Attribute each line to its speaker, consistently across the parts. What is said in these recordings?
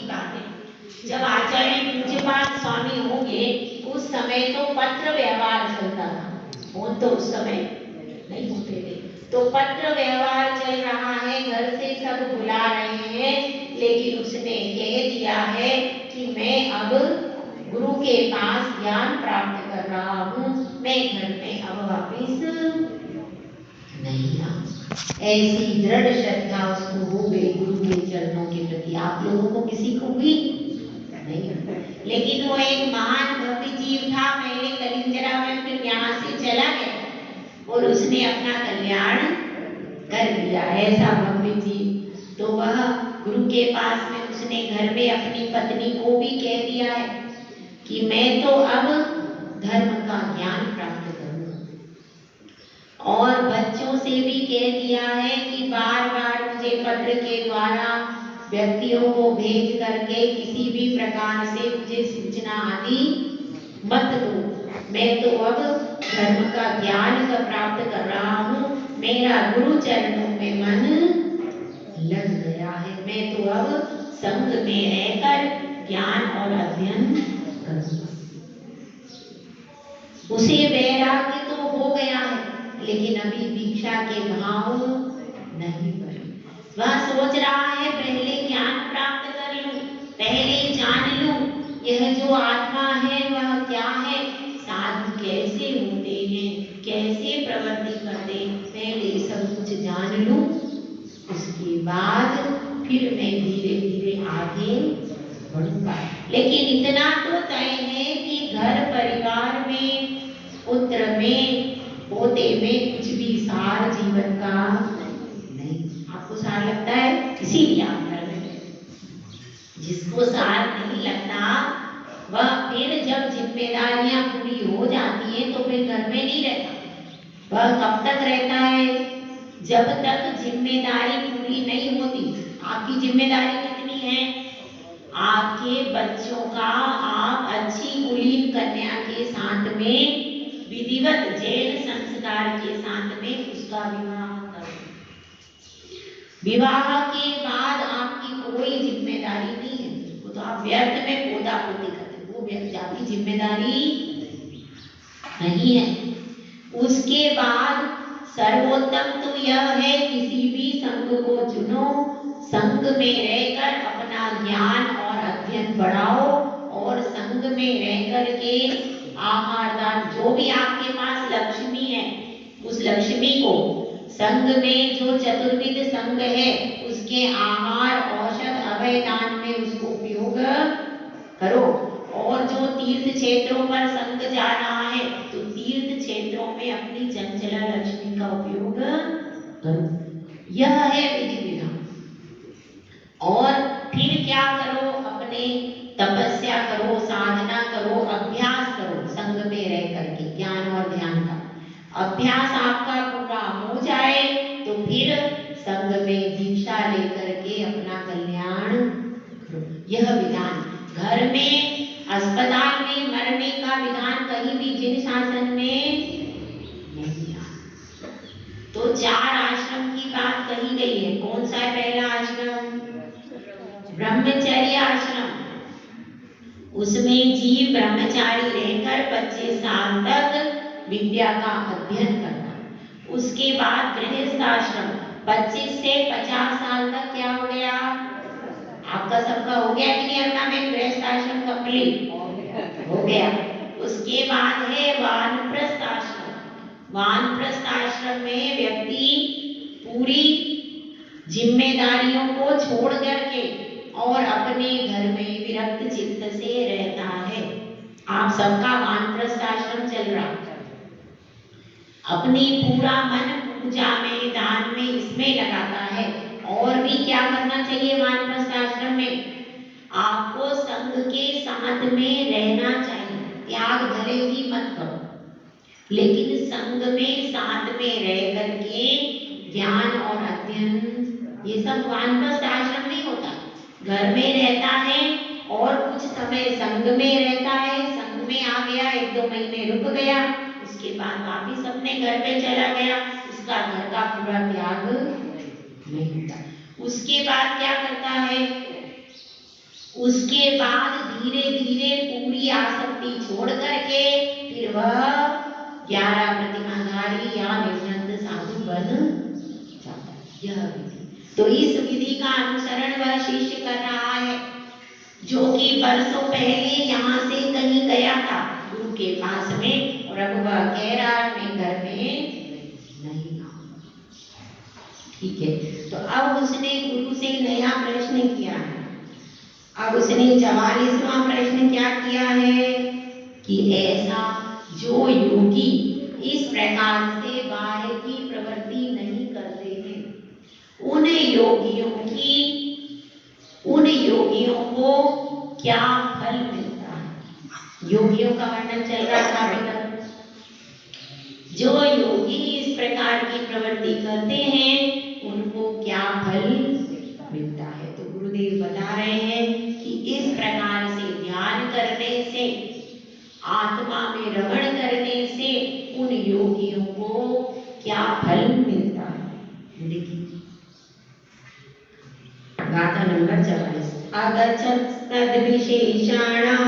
Speaker 1: बात है। जब आचार्य पूज्यपाद स्वामी होंगे उस समय तो पत्र व्यवहार चलता था, फोन तो उस समय नहीं होते थे, तो पत्र व्यवहार चल रहा है, घर से सब बुला रहे हैं, लेकिन उसने कह दिया है कि मैं अब गुरु के पास ज्ञान प्राप्त कर रहा हूँ, मैं घर में अब वापिस नहीं आऊँ। ऐसी दृढ़ श्रद्धा उसको हो गई गुरु के चरणों के प्रति। आप लोगों को किसी को भी नहीं, लेकिन वो एक महान भव्य जीव था, पहले कलिंजरा में, फिर यहाँ से चला गया और उसने अपना कल्याण कर दिया, ऐसा भव्य जीव। तो वह गुरु के पास में उसने घर में अपनी पत्नी को भी कह दिया है कि मैं तो अब धर्म का ज्ञान प्राप्त करूंगा, और बच्चों से भी कह दिया है कि बार बार मुझे पत्र के द्वारा व्यक्तियों को भेज करके किसी भी प्रकार से मुझे सूचना आदि मत दो, मैं तो अब धर्म का ज्ञान का प्राप्त कर रहा हूँ, मेरा गुरु चरणों में मन लग गया है, मैं तो अब संग में रहकर ज्ञान और अध्ययन करूंगा। उसे वैराग्य तो हो गया है, लेकिन अभी दीक्षा के भाव नहीं बने। वह सोच रहा है पहले ज्ञान प्राप्त कर लूं, पहले जान लूं यह जो आत्मा है वह क्या है, साधु कैसे होते हैं, कैसे प्रवृत्ति करते, पहले सब कुछ जान लूं, उसके बाद फिर मैं धीरे धीरे आगे बढ़ूंगा। लेकिन इतना तो तय है कि घर परिवार में, पुत्र में, पोते में कुछ भी सार जीवन का नहीं। आपको सार लगता है, इसीलिए आप घर में रहते। जिसको सार नहीं लगता वह फिर जब जिम्मेदारियां पूरी हो जाती है तो फिर घर में नहीं रहता। वह कब तक रहता है, जब तक जिम्मेदारी पूरी नहीं होती। आपकी जिम्मेदारी कितनी है, आपके बच्चों का आप अच्छी कुलीन कन्या के साथ में विधिवत जैन संस्कार के साथ में उसका विवाह करो। विवाह के बाद आपकी कोई जिम्मेदारी नहीं है, वो तो आप व्यर्थ में पोता पोती करते, वो व्यर्थ आपकी जिम्मेदारी नहीं है। उसके बाद सर्वोत्तम तो यह है किसी भी संघ को चुनो, संघ में रहकर अपना ज्ञान और अध्ययन बढ़ाओ, और संघ में रहकर के आहार दान, जो भी आपके पास लक्ष्मी है उस लक्ष्मी को संघ में, जो चतुर्विध संघ है उसके आहार औषध अभय दान में उसको उपयोग करो। और जो तीर्थ क्षेत्रों पर संघ जा रहा है तो तीर्थ क्षेत्रों में अपनी चंचला लक्ष्मी का उपयोग करो। यह है विधि विधान। और फिर क्या करो, अपने तपस्या करो, साधना करो, अभ्यास करो, संघ में रह करके ज्ञान और ध्यान का अभ्यास आपका पूरा हो जाए तो फिर संघ में दीक्षा लेकर के अपना कल्याण करो। यह विधान घर में, अस्पताल में मरने का विधान कहीं भी जिन शासन में नहीं आता। तो 4 आश्रम की बात कही गई है। कौन सा है पहला आश्रम? ब्रह्मचर्य आश्रम। उसमें जीव ब्रह्मचारी रहकर 25 साल तक विद्या का अध्ययन करना। उसके बाद गृहस्थ आश्रम 25 से 50 साल तक क्या हो गया? आपका सबका हो गया कि नहीं? अपना में गृहस्थ आश्रम कंप्लीट हो गया। उसके बाद है वानप्रस्थ आश्रम। वानप्रस्थ आश्रम में व्यक्ति पूरी जिम्मेदारियों को छोड़ करके और अपने घर में विरक्त चित्त से रहता है। आप सबका वानप्रस्थ आश्रम चल रहा है। अपनी पूरा मन पूजा में, दान में, इसमें लगाता है। और भी क्या करना चाहिए वानप्रस्थ आश्रम में? आपको संघ के साथ में रहना चाहिए। त्याग भले ही मत करो, लेकिन संघ में साथ में रह करके ज्ञान और अध्ययन, ये सब वानप्रस्थ आश्रम में होता। घर में रहता है और कुछ समय संघ में रहता है, संघ में आ गया, 1-2 महीने रुक गया, उसके बाद वापिस अपने घर पे चला गया, उसका घर का पूरा त्याग नहीं होता। उसके बाद क्या करता है? उसके बाद धीरे धीरे पूरी आसक्ति छोड़ करके फिर वह 11 प्रतिमाधारी या निर्जंत साधु बन जाता है। यह विधि, तो इस विधि का अनुसरण वह शिष्य कर रहा है जो कि बरसों पहले यहाँ से कहीं गया था गुरु के पास में, और अब वह कह रहा है मैं घर में नहीं आऊंगा। ठीक है, तो अब उसने गुरु से नया प्रश्न किया है। अब उसने 44वां प्रश्न क्या किया है कि ऐसा जो योगी इस प्रकार से बाहर की प्रवृत्ति नहीं करते हैं, उन योगियों को क्या फल मिलता है। योगियों का वर्णन चल रहा था अभी तक। जो योगी इस प्रकार की प्रवृत्ति करते हैं उनको क्या फल मिलता है। तो गुरुदेव बता रहे हैं कि इस प्रकार से ध्यान करने से, आत्मा में रमण करने से उन योगियों को क्या फल मिलता है। देखिए गाथा नंबर 44। अगच्छत् तद्विशेषाणां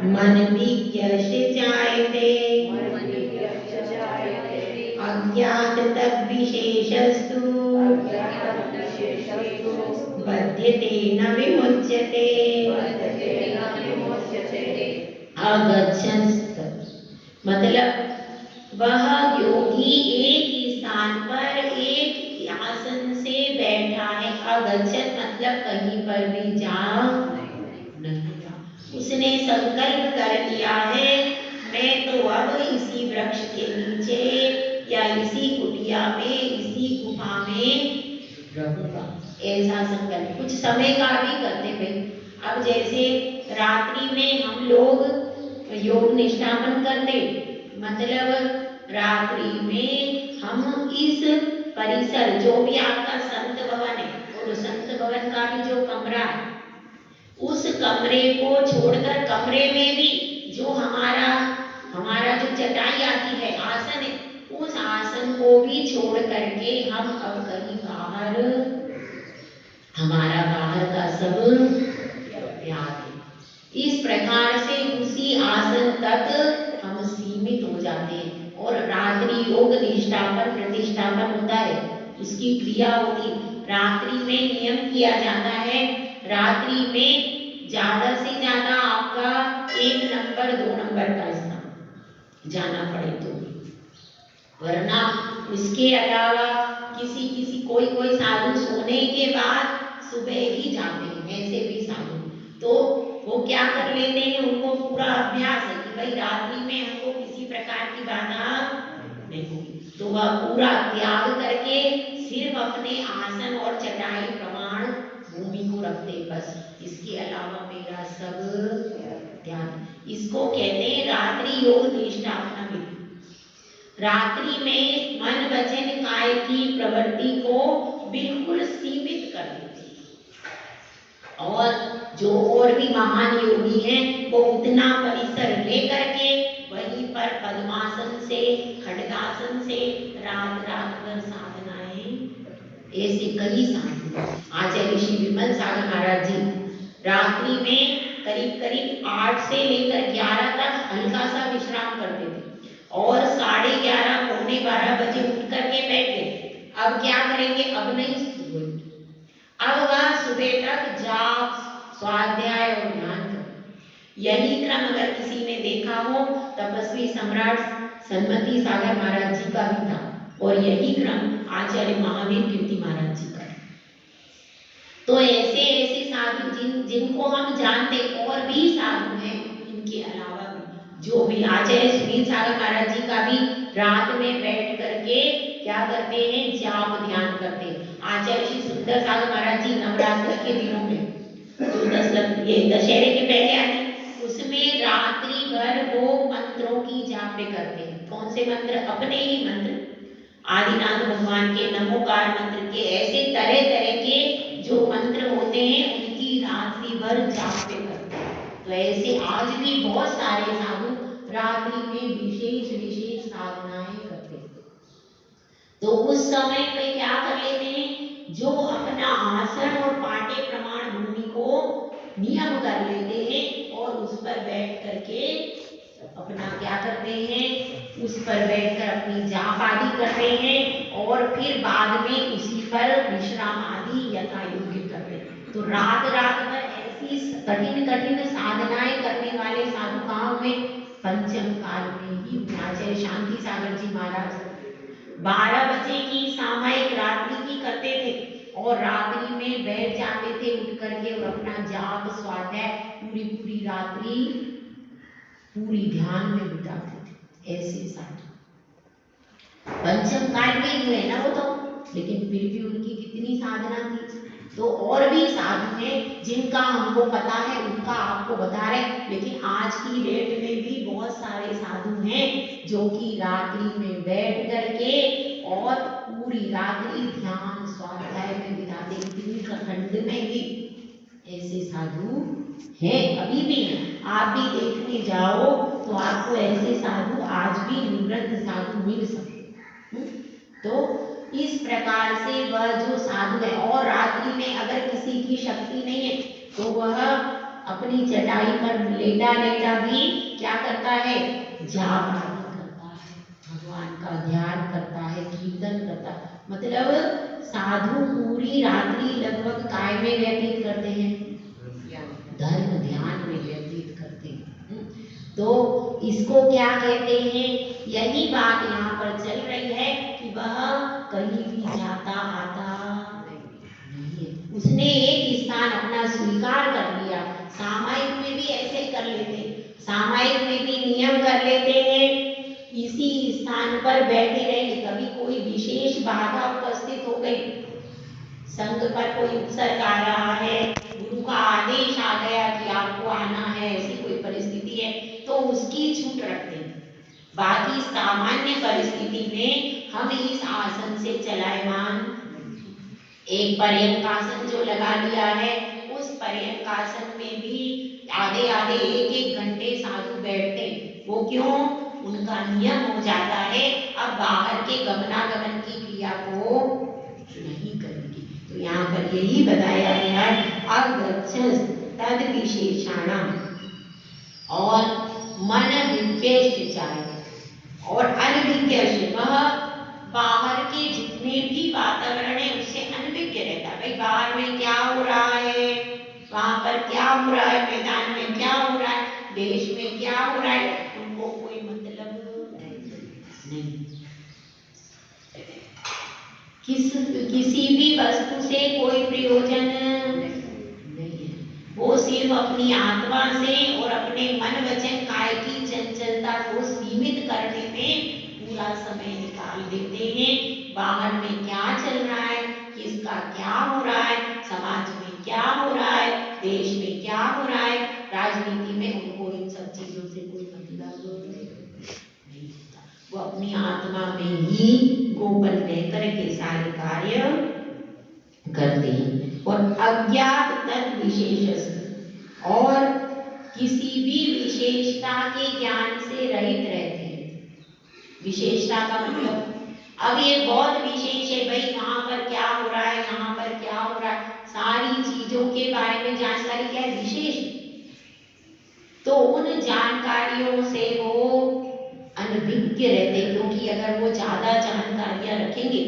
Speaker 1: मनविज्ञस्य जायते, अज्ञात तद्विशेषस्तु बध्यते न विमुच्यते। अगच्छत् मतलब वह योगी एक ही स्थान पर एक आसन से बैठा है। अगच्छत् मतलब कहीं पर भी जा नहीं रहा। उसने संकल्प कर लिया है मैं तो अब इसी वृक्ष के नीचे या इसी कुटिया में, इसी गुफा में रहूंगा। ऐसा संकल्प कुछ समय का भी करते भाई। अब जैसे रात्रि में हम लोग योग निष्ठापन करते, मतलब रात्रि में हम इस परिसर जो भी आपका संत भवन है और संत भवन का भी जो कमरा है, उस कमरे को छोड़कर कमरे में भी जो हमारा जो चटाई आती है, आसन है, उस आसन को भी छोड़ करके हम अब कहीं बाहर, हमारा बाहर का सब त्याग है। इस प्रकार से उसी आसन तक हम सीमित हो जाते हैं। और रात्रि योग निष्ठापन प्रतिष्ठापन होता है, उसकी क्रिया होती। रात्रि में नियम किया जाता है, रात्रि में ज्यादा से ज्यादा आपका 1 नंबर 2 नंबर का स्थान जाना पड़े तो, वरना उसके अलावा किसी कोई साधु सोने के बाद सुबह ही जाते हैं, ऐसे भी साधु। तो वो क्या कर लेते हैं, उनको पूरा अभ्यास है कि भाई रात्रि में हमको किसी प्रकार की बाधा नहीं होगी, तो वह पूरा त्याग करके सिर्फ अपने आसन और चटाई प्रमाण भूमि को रखते, बस इसके अलावा मेरा सब त्याग। इसको कहते हैं रात्रि योग निष्ठापना विधि। रात्रि में मन वचन काय की प्रवृत्ति को बिल्कुल सीमित कर देते हैं। और जो और भी महान योगी हैं वो उतना परिसर लेकर के वहीं पर पद्मासन से, खड्गासन से रात भर साधनाएं, ऐसे कई साधु। आचार्य ऋषि विमल सागर महाराज जी रात्रि में करीब 8 से लेकर 11 तक हल्का सा विश्राम करते थे और 11:30 पौने 12 बजे उठ करके बैठे। अब क्या करेंगे, अब नहीं हुए, अब वह सुबह तक जाप, स्वाध्याय और ध्यान करें। यही क्रम अगर किसी ने देखा हो, तपस्वी सम्राट सन्मति सागर महाराज जी का भी था, और यही क्रम आचार्य महावीर कीर्ति महाराज जी का। तो ऐसे साधु जिनको हम जानते, और भी साधु हैं इनके अलावा भी, जो भी आचार्य सुनील सागर महाराज जी का भी रात में बैठ करके क्या करते हैं, जाप ध्यान करते हैं। आचार्य श्री सुंदर सागर महाराज जी नवरात्रि के दिनों में जो ये दशहरे के पहले आते, उसमें रात्रि भर वो मंत्रों की जापे करते हैं। कौन से मंत्र, अपने ही मंत्र, आदिनाथ भगवान के नमोकार मंत्र के, ऐसे तरह तरह के जो मंत्र होते हैं उनकी रात्रि भर जापे करते हैं। तो ऐसे आज भी बहुत सारे साधु रात्रि में विशेष साधनाएं करते हैं। तो उस समय पे क्या कर लेते हैं, जो अपना आसन और पाटे नियम कर लेते हैं और उस पर बैठ करके अपना क्या करते हैं, उस पर बैठकर अपनी जाप आदि करते हैं और फिर बाद में उसी पर विश्राम आदि यथा योग्य करते हैं। तो रात रात भर ऐसी कठिन कठिन साधनाएं करने वाले साधुकाओं में पंचम काल में ही आचार्य शांति सागर जी महाराज 12 बजे की सामयिक रात्रि की करते थे और रात्रि में बैठ जाते थे उठ करके और अपना जाप स्वाध्याय पूरी पूरी रात्रि पूरी ध्यान में बिताते थे। ऐसे साधु पंचम काल में ही है ना वो तो, लेकिन फिर भी उनकी कितनी साधना थी। तो और भी साधु हैं जिनका हमको पता है, उनका आपको बता रहे, लेकिन आज की डेट में भी बहुत सारे साधु हैं जो कि रात्रि में बैठ करके और पूरी रात्रि ध्यान स्वाध्याय में बिताते। इतनी खंड में भी ऐसे साधु हैं, अभी भी हैं। आप भी देखने जाओ तो आपको ऐसे साधु आज भी निवृत्त साधु मिल सकते। तो इस प्रकार से वह जो साधु है और रात्रि में अगर किसी की शक्ति नहीं है तो वह अपनी चटाई पर लेटा लेटा भी क्या करता है, जाप करता है, भगवान का ध्यान करता है, कीर्तन करता है। मतलब साधु पूरी रात्रि लगभग काय में व्यतीत करते हैं, धर्म ध्यान में व्यतीत करते हैं। तो इसको क्या कहते हैं, यही बात यहाँ पर चल रही है कि वह कहीं भी जाता आता नहीं है। उसने एक स्थान अपना स्वीकार कर लिया। सामायिक में भी ऐसे ही कर लेते, सामायिक में भी नियम कर लेते हैं, इसी स्थान पर बैठे रहेंगे। कभी कोई विशेष बाधा उपस्थित हो गई, संघ पर कोई उपसर्ग आ रहा है, गुरु का आदेश आ गया कि आपको आना है, ऐसी कोई परिस्थिति है तो उसकी छूट रखते हैं। बाकी सामान्य परिस्थिति में हम इस आसन से चलायमान, एक पर्यंकासन जो लगा लिया है उस पर्यंकासन में भी आधे आधे एक एक घंटे साधु बैठते। वो क्यों, उनका नियम हो जाता है अब बाहर के गमनागमन की क्रिया को नहीं करेंगे। तो यहाँ पर यही बताया गया है अगच्छस तद विशेषाणाम और मन विज्ञेष्ट चाहिए और अनविज्ञेष्ट, वह बाहर के जितने भी वातावरण है उससे अनभिज्ञ रहता है। भाई बाहर में क्या हो रहा है, वहां पर क्या हो रहा है, मैदान में क्या हो रहा है, देश में क्या हो रहा है, उनको कोई मतलब नहीं। किसी भी वस्तु से कोई प्रयोजन नहीं है। वो सिर्फ अपनी आत्मा से और अपने मन वचन काय की चंचलता को सीमित करने में पूरा समय निकाल देते हैं। बाहर में क्या चल रहा है, किसका क्या हो रहा है, समाज में क्या हो रहा है, देश में क्या हो रहा है, राजनीति में, उनको इन सब चीजों से कोई मतलब नहीं होता। वो अपनी आत्मा में ही गोपन रह करके सारे कार्य करते हैं। और अज्ञात तत् विशेष और किसी भी विशेषता के ज्ञान से रहित रहते हैं। विशेषता का मतलब अब ये बहुत विशेष है, भाई वहां पर क्या हो रहा है, यहाँ पर क्या हो रहा है, सारी चीजों के बारे में जानकारी क्या है, विशेष। तो उन जानकारियों से वो अनभिज्ञ रहते, क्योंकि अगर वो ज्यादा जानकारियां रखेंगे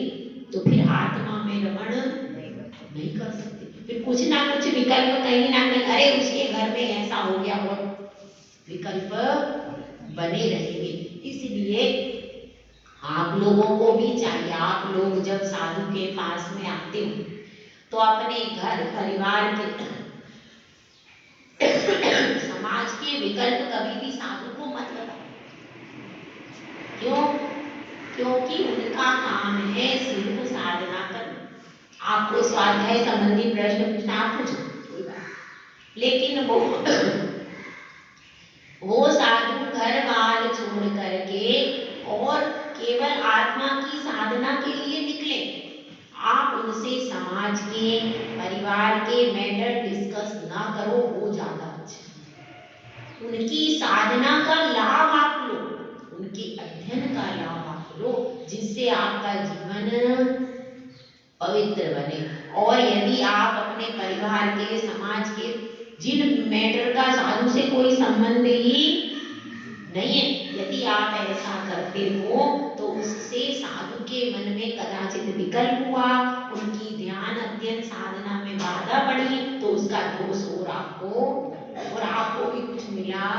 Speaker 1: तो फिर आत्मा में रमण नहीं कर सकते। फिर कुछ ना कुछ विकल्प कहीं ना कहीं, अरे उसके घर में ऐसा हो गया, और विकल्प बने रहेंगे। इसलिए आप लोगों को भी चाहिए, आप लोग जब साधु के पास में आते हो तो अपने घर परिवार के समाज के विकल्प कभी भी साधु को मत बताओ। क्यों? क्योंकि उनका काम है सिर्फ साधना करना। आपको स्वाध्याय संबंधी प्रश्न पूछना, आप पूछो, लेकिन वो साधु घर बार छोड़ करके और केवल आत्मा की साधना के लिए निकले। आप उनसे समाज के, परिवार के मैटर डिस्कस ना करो, वो ज्यादा अच्छा। उनकी साधना का लाभ आप लो, उनके अध्ययन का लाभ आप लो, जिससे आपका जीवन पवित्र बने। और यदि आप अपने परिवार के, समाज के जिन मैटर का साधु से कोई संबंध ही नहीं है, यदि आप ऐसा करते हो तो उससे साधु के मन में कदाचित विकल्प हुआ, उनकी ध्यान अध्ययन साधना में बाधा पड़ी तो उसका दोष और आपको भी कुछ मिला।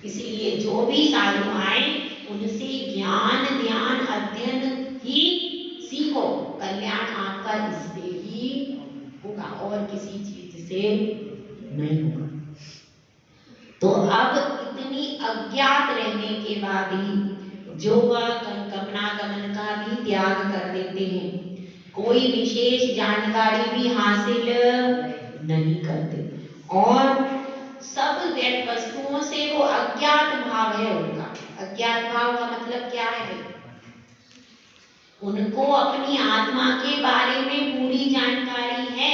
Speaker 1: इसलिए जो भी साधु आए उनसे ज्ञान ध्यान अध्ययन ही सीखो, कल्याण आपका इससे ही होगा और किसी चीज से नहीं होगा। तो अब इतनी अज्ञात रहने के बाद ही जो वह गमनागमन का भी त्याग कर देते हैं, कोई विशेष जानकारी भी हासिल नहीं करते और सब वस्तुओं से वो अज्ञात भाव है उनका। अज्ञात भाव का मतलब क्या है? उनको अपनी आत्मा के बारे में पूरी जानकारी है,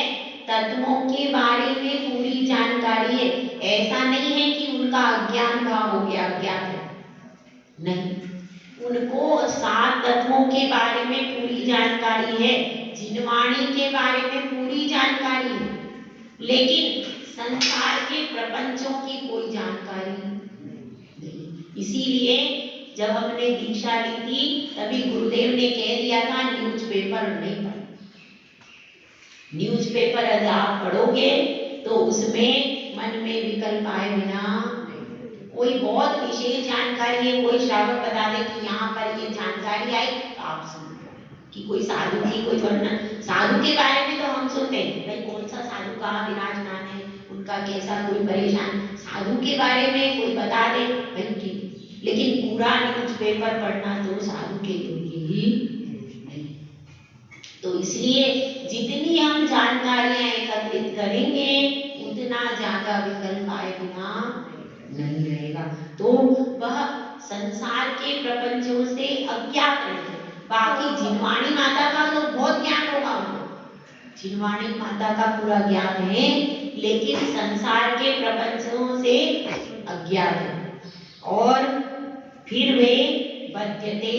Speaker 1: तत्वों के बारे में पूरी जानकारी है। ऐसा नहीं है कि उनका अज्ञान भाव हो गया, अज्ञात है नहीं, उनको 7 तत्वों के बारे में पूरी जानकारी है, जिनवाणी के बारे में पूरी जानकारी है, लेकिन संसार के प्रपंचों की कोई जानकारी नहीं। इसीलिए जब हमने दीक्षा ली थी तभी गुरुदेव ने कह दिया था न्यूज़पेपर नहीं पढ़ना। न्यूज़पेपर यदि आप पढ़ोगे तो उसमें मन में विकल्प आए बिना, कोई बहुत विशेष जानकारी है, कोई श्रावक बता दे कि यहाँ पर ये जानकारी आई तो आप सुन कि कोई साधु की कोई वर्णन, साधु के बारे में तो हम सुनते हैं भाई कौन सा साधु कहाँ विराजमान है, उनका कैसा कोई परेशान, साधु के बारे में कोई बता दे भाई ठीक, लेकिन पूरा न्यूज़पेपर पढ़ना तो साधु के योग्य ही नहीं। तो इसलिए जितनी हम जानकारियां एकत्रित करेंगे उतना ज्यादा विकल्प आए बिना नहीं रहेगा, तो वह संसार के प्रपंचों से अज्ञात रहते। बाकी जिनवाणी माता का तो बहुत ज्ञान होगा उनको, जिनवाणी माता का पूरा ज्ञान है, लेकिन संसार के प्रपंचों से अज्ञात है और फिर वे बध्यते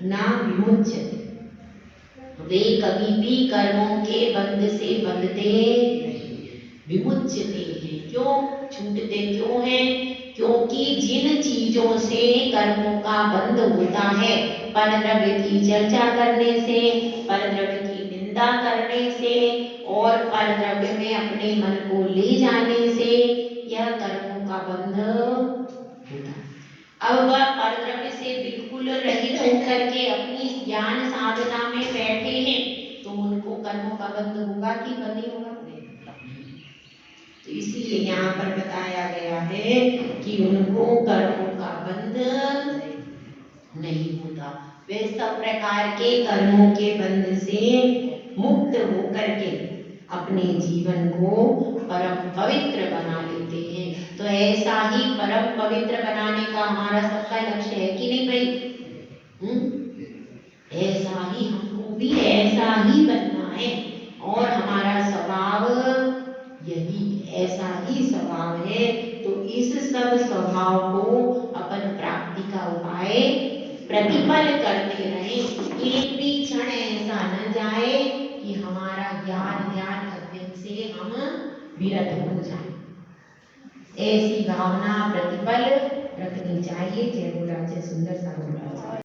Speaker 1: ना विमुच्यते, वे कभी भी कर्मों के बंध से बंधते विमुच्यते हैं। क्यों छूटते क्यों हैं? क्योंकि जिन चीजों से कर्मों का बंध होता है, परद्रव्य की चर्चा करने से, परद्रव्य की निंदा करने से और परद्रव्य में अपने मन को ले जाने से यह कर्मों का बंध होता है। अब वह परद्रव्य से बिल्कुल रहित होकर के अपनी ज्ञान साधना में बैठे हैं तो उनको कर्मों का बंध होगा कि नहीं होगा? तो इसीलिए यहाँ पर बताया गया है कि उनको कर्मों का बंध नहीं होता, वे सब प्रकार के कर्मों के बंध से मुक्त होकर के अपने जीवन को परम पवित्र बना लेते हैं। तो ऐसा ही परम पवित्र बनाने का हमारा सबका लक्ष्य है कि नहीं भाई? ऐसा ही हमको भी ऐसा ही बनना है और हमारा स्वभाव यही ऐसा ही स्वभाव है। तो इस सब स्वभाव को अपन प्राप्ति का उपाय प्रतिपल करते रहे, एक भी क्षण ऐसा न जाए कि हमारा ज्ञान ध्यान अध्ययन से हम विरत हो जाए, ऐसी भावना प्रतिपल रखनी चाहिए। जय बोला, जय सुंदर सा बोला।